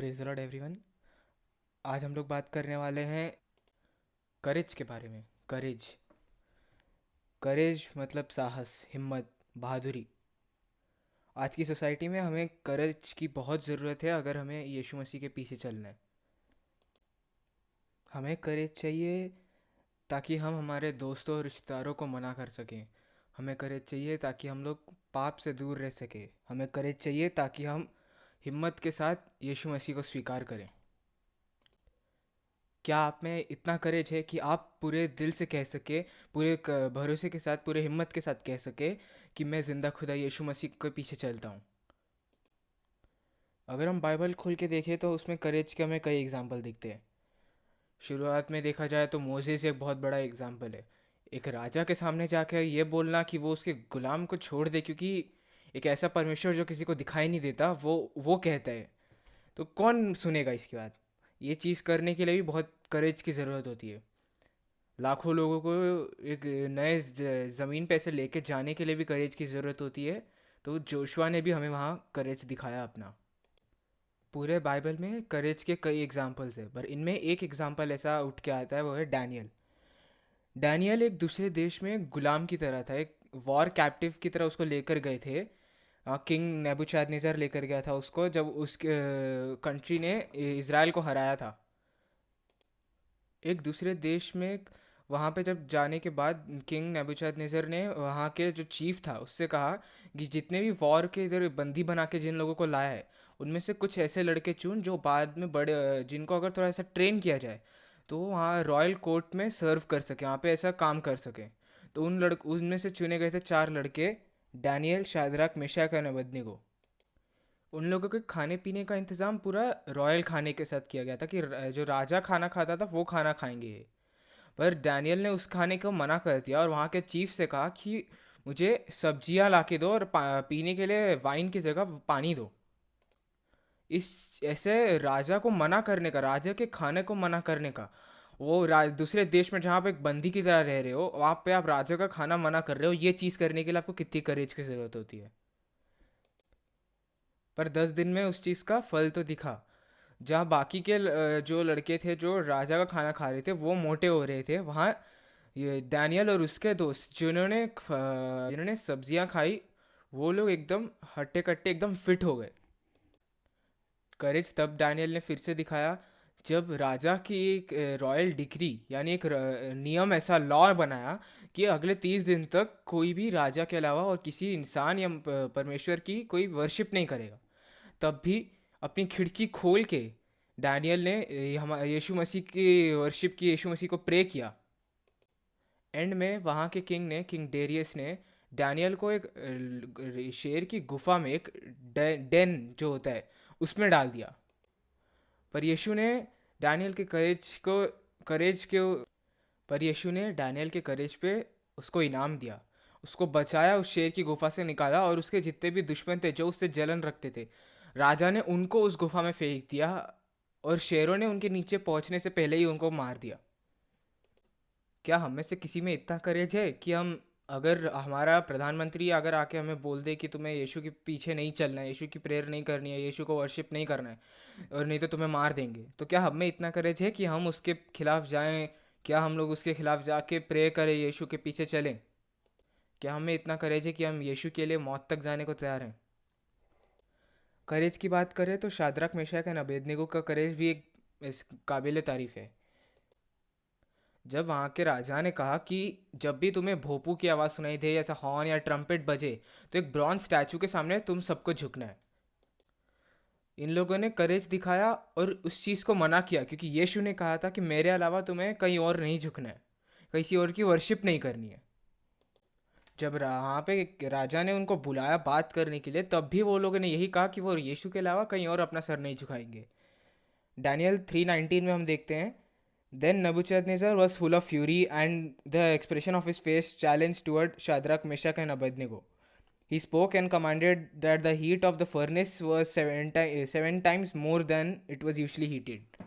Praise the Lord everyone. आज हम लोग बात करने वाले हैं करेज के बारे में। करेज करेज मतलब साहस, हिम्मत, बहादुरी। आज की सोसाइटी में हमें करेज की बहुत ज़रूरत है अगर हमें यीशु मसीह के पीछे चलना है। हमें करेज चाहिए ताकि हम हमारे दोस्तों और रिश्तेदारों को मना कर सकें। हमें करेज चाहिए ताकि हम लोग पाप से दूर रह सकें। हमें करेज चाहिए ताकि हम हिम्मत के साथ यीशु मसीह को स्वीकार करें। क्या आप में इतना करेज है कि आप पूरे दिल से कह सके, पूरे भरोसे के साथ, पूरे हिम्मत के साथ कह सके कि मैं ज़िंदा खुदा यीशु मसीह के पीछे चलता हूँ? अगर हम बाइबल खोल के देखें तो उसमें करेज के हमें कई एग्जाम्पल दिखते हैं। शुरुआत में देखा जाए तो मोसेस एक बहुत बड़ा एग्जाम्पल है। एक राजा के सामने जाकर ये बोलना कि वो उसके गुलाम को छोड़ दे, क्योंकि एक ऐसा परमेश्वर जो किसी को दिखाई नहीं देता वो कहता है, तो कौन सुनेगा इसकी बात? ये चीज़ करने के लिए भी बहुत करेज की ज़रूरत होती है। लाखों लोगों को एक नए ज़मीन पे ऐसे लेके जाने के लिए भी करेज की ज़रूरत होती है। तो जोशुआ ने भी हमें वहाँ करेज दिखाया अपना। पूरे बाइबल में करेज के कई एग्जाम्पल्स है, पर इनमें एक एग्जाम्पल ऐसा उठ के आता है, वो है डैनियल। डैनियल एक दूसरे देश में गुलाम की तरह था, एक वॉर कैप्टिव की तरह उसको लेकर गए थे। किंग नेबूचादनेज़र लेकर गया था उसको, जब उसके कंट्री ने इज़राइल को हराया था एक दूसरे देश में। वहाँ पे जब जाने के बाद किंग नेबूचादनेज़र ने वहाँ के जो चीफ था उससे कहा कि जितने भी वॉर के इधर बंदी बना के जिन लोगों को लाया है, उनमें से कुछ ऐसे लड़के चुन जो बाद में बड़े, जिनको अगर थोड़ा ऐसा ट्रेन किया जाए तो वहाँ रॉयल कोर्ट में सर्व कर सके, वहाँ पे ऐसा काम कर सके। तो उनमें से चुने गए थे चार लड़के: डैनियल, शाद्राक, मेशक और अबेदनीगो। उन लोगों के खाने पीने का इंतज़ाम पूरा रॉयल खाने के साथ किया गया था कि जो राजा खाना खाता था वो खाना खाएंगे। पर डैनियल ने उस खाने को मना कर दिया और वहाँ के चीफ से कहा कि मुझे सब्जियां ला के दो और पीने के लिए वाइन की जगह पानी दो। इस ऐसे राजा को मना करने का, राजा के खाने को मना करने का, वो दूसरे देश में जहाँ पे एक बंदी की तरह रह रहे हो, वहाँ पे आप राजा का खाना मना कर रहे हो, ये चीज़ करने के लिए आपको कितनी करेज की ज़रूरत होती है। पर 10 दिन में उस चीज़ का फल तो दिखा। जहाँ बाकी के जो लड़के थे जो राजा का खाना खा रहे थे वो मोटे हो रहे थे, वहाँ ये डैनियल और उसके दोस्त जिन्होंने सब्जियां खाई, वो लोग एकदम हट्टे कट्टे एकदम फिट हो गए। करेज तब डैनियल ने फिर से दिखाया जब राजा की एक रॉयल डिक्री, यानी एक नियम, ऐसा लॉ बनाया कि अगले 30 दिन तक कोई भी राजा के अलावा और किसी इंसान या परमेश्वर की कोई वर्शिप नहीं करेगा। तब भी अपनी खिड़की खोल के डैनियल ने हमारे यीशु मसीह की वर्शिप की, यीशु मसीह को प्रे किया। एंड में वहाँ के किंग डेरियस ने डैनियल को एक शेर की गुफा में, एक डेन जो होता है, उसमें डाल दिया। पर यीशु ने डैनियल के करेज के पर यीशु ने डैनियल के करेज पे उसको इनाम दिया, उसको बचाया, उस शेर की गुफा से निकाला, और उसके जितने भी दुश्मन थे जो उससे जलन रखते थे, राजा ने उनको उस गुफा में फेंक दिया और शेरों ने उनके नीचे पहुंचने से पहले ही उनको मार दिया। क्या हम में से किसी में इतना करेज है कि हम, अगर हमारा प्रधानमंत्री अगर आके हमें बोल दे कि तुम्हें यीशु के पीछे नहीं चलना है, यीशु की प्रेयर नहीं करनी है, यीशु को वर्शिप नहीं करना है, और नहीं तो तुम्हें मार देंगे, तो क्या हम में इतना करेज है कि हम उसके खिलाफ जाएं? क्या हम लोग उसके खिलाफ जाके प्रे करें, यीशु के पीछे चलें? क्या हमें इतना करेज है कि हम यीशु के लिए मौत तक जाने को तैयार हैं? करेज की बात करें तो शाद्रक, मेशक एंड अबेदनीगो का करेज भी एक इस काबिल तारीफ है। जब वहाँ के राजा ने कहा कि जब भी तुम्हें भोपू की आवाज़ सुनाई दे, जैसा हॉर्न या ट्रम्पेट बजे, तो एक ब्रॉन्ज स्टैचू के सामने तुम सबको झुकना है। इन लोगों ने करेज दिखाया और उस चीज़ को मना किया, क्योंकि यीशु ने कहा था कि मेरे अलावा तुम्हें कहीं और नहीं झुकना है, किसी और की वर्शिप नहीं करनी है। जब वहाँ पे राजा ने उनको बुलाया बात करने के लिए, तब भी वो लोगों ने यही कहा कि वो यीशु के अलावा कहीं और अपना सर नहीं झुकाएंगे। डैनियल 3:19 में हम देखते हैं, Then Nebuchadnezzar was full of fury, and the expression of his face challenged toward Shadrach, Meshach, and Abednego. He spoke and commanded that the heat of the furnace was seven times more than it was usually heated.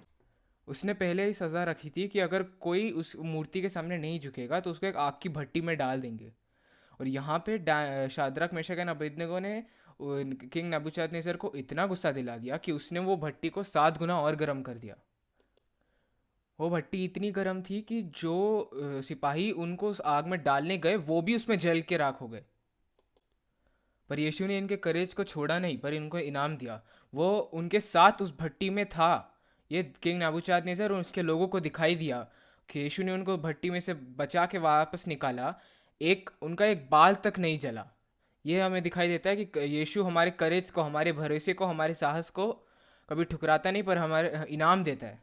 उसने पहले ही सज़ा रखी थी कि अगर कोई उस मूर्ति के सामने नहीं झुकेगा तो उसको एक आग की भट्टी में डाल देंगे। और यहाँ पे शाद्रक, मेशक एंड अबेदनगो ने किंग नेबूकदनेस्सर को इतना गुस्सा दिला दिया कि उसने वो भट्टी को 7 गुना और गर्म कर दिया। वो भट्टी इतनी गर्म थी कि जो सिपाही उनको उस आग में डालने गए वो भी उसमें जल के राख हो गए। पर यीशु ने इनके करेज को छोड़ा नहीं, पर इनको इनाम दिया। वो उनके साथ उस भट्टी में था। ये किंग नेबूकदनेस्सर और उसके लोगों को दिखाई दिया कि यीशु ने उनको भट्टी में से बचा के वापस निकाला। उनका एक बाल तक नहीं जला। ये हमें दिखाई देता है कि यीशु हमारे करेज को, हमारे भरोसे को, हमारे साहस को कभी ठुकराता नहीं, पर हमारे इनाम देता है।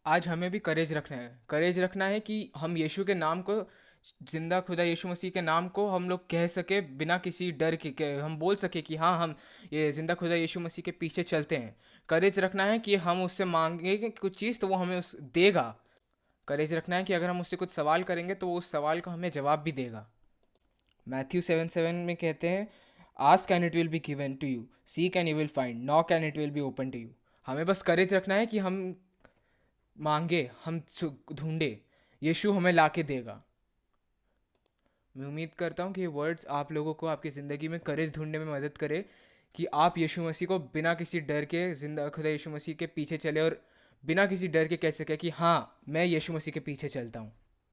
आज हमें भी करेज रखना है। करेज रखना है कि हम यीशु के नाम को, जिंदा खुदा यीशु मसीह के नाम को हम लोग कह सके बिना किसी डर के हम बोल सके कि हाँ, हम ये जिंदा खुदा यीशु मसीह के पीछे चलते हैं। करेज रखना है कि हम उससे मांगेंगे कुछ चीज़ तो वो हमें उस देगा। करेज रखना है कि अगर हम उससे कुछ सवाल करेंगे तो वो उस सवाल का हमें जवाब भी देगा। मैथ्यू 7:7 में कहते हैं, ask and it will be given to you, seek and you will find, knock and it will be open to you. हमें बस करेज रखना है कि हम मांगे, हम ढूंढे, यीशु हमें ला के देगा। मैं उम्मीद करता हूँ कि ये वर्ड्स आप लोगों को आपकी ज़िंदगी में करेज ढूंढने में मदद करे, कि आप यीशु मसीह को बिना किसी डर के, जिंदा खुदा यीशु मसीह के पीछे चले और बिना किसी डर के कह सके कि हाँ, मैं यीशु मसीह के पीछे चलता हूँ।